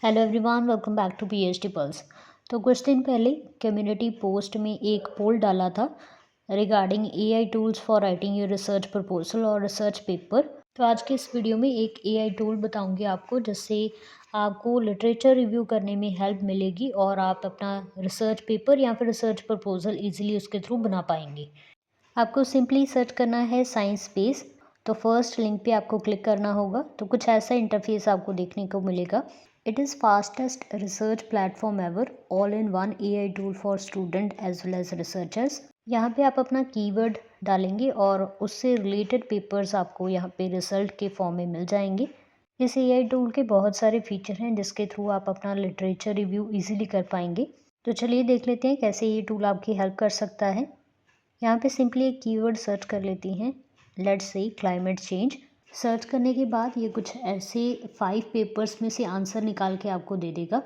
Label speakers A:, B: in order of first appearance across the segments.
A: Hello everyone, welcome back to PhD pulse. तो कुछ दिन पहले कम्युनिटी पोस्ट में एक पोल डाला था regarding AI tools for writing your research proposal और रिसर्च पेपर। तो आज के इस वीडियो में एक एआई टूल बताऊंगी आपको, जिससे आपको लिटरेचर रिव्यू करने में हेल्प मिलेगी और आप अपना रिसर्च पेपर या फिर रिसर्च प्रपोजल ईजिली उसके थ्रू बना पाएंगे। आपको सिंपली सर्च करना है साइंस स्पेस। तो फर्स्ट लिंक पे आपको क्लिक करना होगा। तो कुछ ऐसा इंटरफेस आपको देखने को मिलेगा। It is fastest research platform ever, all in one AI tool for student as well as researchers. यहाँ पे आप अपना कीवर्ड डालेंगे और उससे रिलेटेड पेपर्स आपको यहाँ पे रिजल्ट के फॉर्म में मिल जाएंगे। इस एआई टूल के बहुत सारे फीचर हैं जिसके थ्रू आप अपना लिटरेचर रिव्यू इजीली कर पाएंगे। तो चलिए देख लेते हैं कैसे ये टूल आपकी हेल्प कर सकता है। यहाँ पे सिंपली एक कीवर्ड सर्च कर लेती हैं, let's say climate change. Search करने के बाद ये कुछ ऐसे 5 पेपर्स में से आंसर निकाल के आपको दे देगा।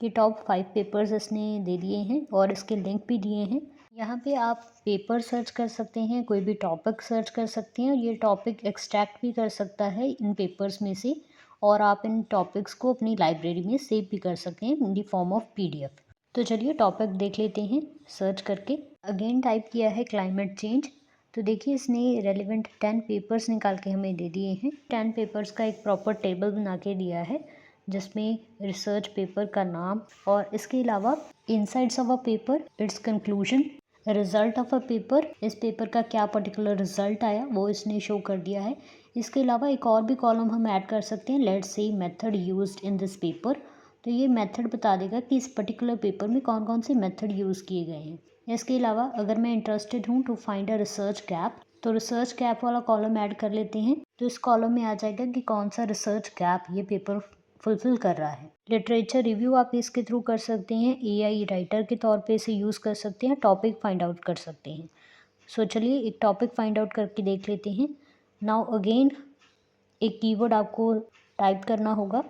A: ये टॉप 5 पेपर्स इसने दे दिए हैं और इसके लिंक भी दिए हैं। यहाँ पे आप पेपर सर्च कर सकते हैं, कोई भी टॉपिक सर्च कर सकते हैं और ये टॉपिक एक्सट्रैक्ट भी कर सकता है इन पेपर्स में से, और आप इन टॉपिक्स को अपनी लाइब्रेरी में सेव भी कर सकते हैं in the form of PDF. तो चलिए टॉपिक देख लेते हैं सर्च करके। अगेन टाइप किया है क्लाइमेट चेंज। तो देखिए इसने रेलिवेंट 10 पेपर्स निकाल के हमें दे दिए हैं। 10 पेपर्स का एक प्रॉपर टेबल बना के दिया है जिसमें रिसर्च पेपर का नाम और इसके अलावा insides of a paper, it's conclusion, result of a paper, इस पेपर का क्या पर्टिकुलर रिजल्ट आया वो इसने शो कर दिया है। इसके अलावा एक और भी कॉलम हम ऐड कर सकते हैं, let's say method used in this paper. तो ये मेथड बता देगा कि इस पर्टिकुलर पेपर में कौन कौन से मेथड यूज़ किए गए हैं। इसके अलावा अगर मैं इंटरेस्टेड हूँ to find a research gap, तो रिसर्च गैप वाला कॉलम ऐड कर लेते हैं। तो इस कॉलम में आ जाएगा कि कौन सा रिसर्च गैप ये पेपर फुलफिल कर रहा है। लिटरेचर रिव्यू आप इसके थ्रू कर सकते हैं, एआई राइटर के तौर पे इसे यूज़ कर सकते हैं, टॉपिक फाइंड आउट कर सकते हैं। सो चलिए एक टॉपिक फाइंड आउट करके देख लेते हैं। नाउ अगेन एक कीवर्ड आपको टाइप करना होगा।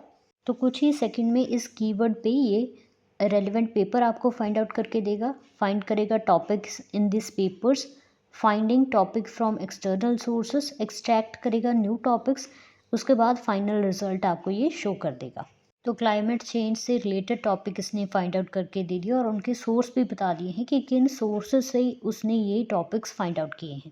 A: तो कुछ ही सेकंड में इस कीवर्ड पे ये रेलिवेंट पेपर आपको फाइंड आउट करके देगा। फाइंड करेगा topics in this papers, finding topic from external sources, extract करेगा न्यू टॉपिक्स, उसके बाद फाइनल रिजल्ट आपको ये शो कर देगा। तो क्लाइमेट चेंज से रिलेटेड टॉपिक इसने फाइंड आउट करके दे दिया और उनके सोर्स भी बता दिए हैं कि किन सोर्सेस से उसने ये टॉपिक्स फाइंड आउट किए हैं।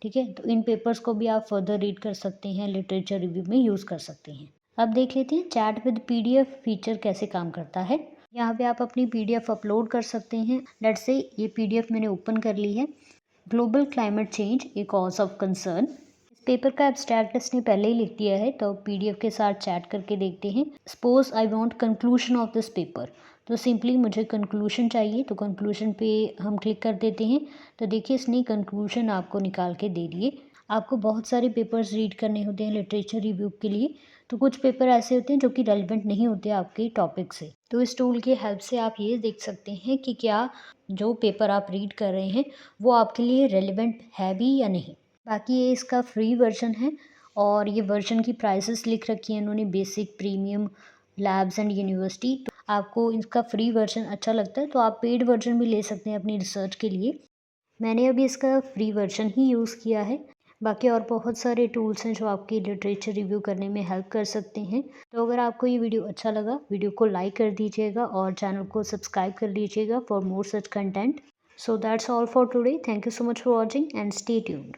A: ठीक है, तो इन पेपर्स को भी आप फर्दर रीड कर सकते हैं, लिटरेचर रिव्यू में यूज़ कर सकते हैं। अब देख लेते हैं चैट विद पीडीएफ फीचर कैसे काम करता है। यहाँ पे आप अपनी पीडीएफ अपलोड कर सकते हैं। लेट्स से ये पीडीएफ मैंने ओपन कर ली है। Global climate change A cause of concern, इस पेपर का एब्स्ट्रैक्ट इसने पहले ही लिख दिया है। तो पीडीएफ के साथ चैट करके देखते हैं। Suppose I want conclusion of this paper, तो सिंपली मुझे कंक्लूजन चाहिए, तो कंक्लूजन पे हम क्लिक कर देते हैं। तो देखिए इसने कंक्लूजन आपको निकाल के दे दिए। आपको बहुत सारे पेपर्स रीड करने होते हैं लिटरेचर रिव्यू के लिए, तो कुछ पेपर ऐसे होते हैं जो कि रेलिवेंट नहीं होते आपके टॉपिक से। तो इस टूल की हेल्प से आप ये देख सकते हैं कि क्या जो पेपर आप रीड कर रहे हैं वो आपके लिए रेलिवेंट है भी या नहीं। बाकी ये इसका फ्री वर्जन है और ये वर्जन की प्राइसेस लिख रखी है इन्होंने, basic, premium, labs and university. तो आपको इसका फ्री वर्जन अच्छा लगता है तो आप पेड वर्जन भी ले सकते हैं अपनी रिसर्च के लिए। मैंने अभी इसका फ्री वर्जन ही यूज़ किया है। बाकी और बहुत सारे टूल्स हैं जो आपकी लिटरेचर रिव्यू करने में हेल्प कर सकते हैं। तो अगर आपको ये वीडियो अच्छा लगा, वीडियो को लाइक कर दीजिएगा और चैनल को सब्सक्राइब कर लीजिएगा for more such content. So that's all for today. Thank you so much for watching and stay tuned.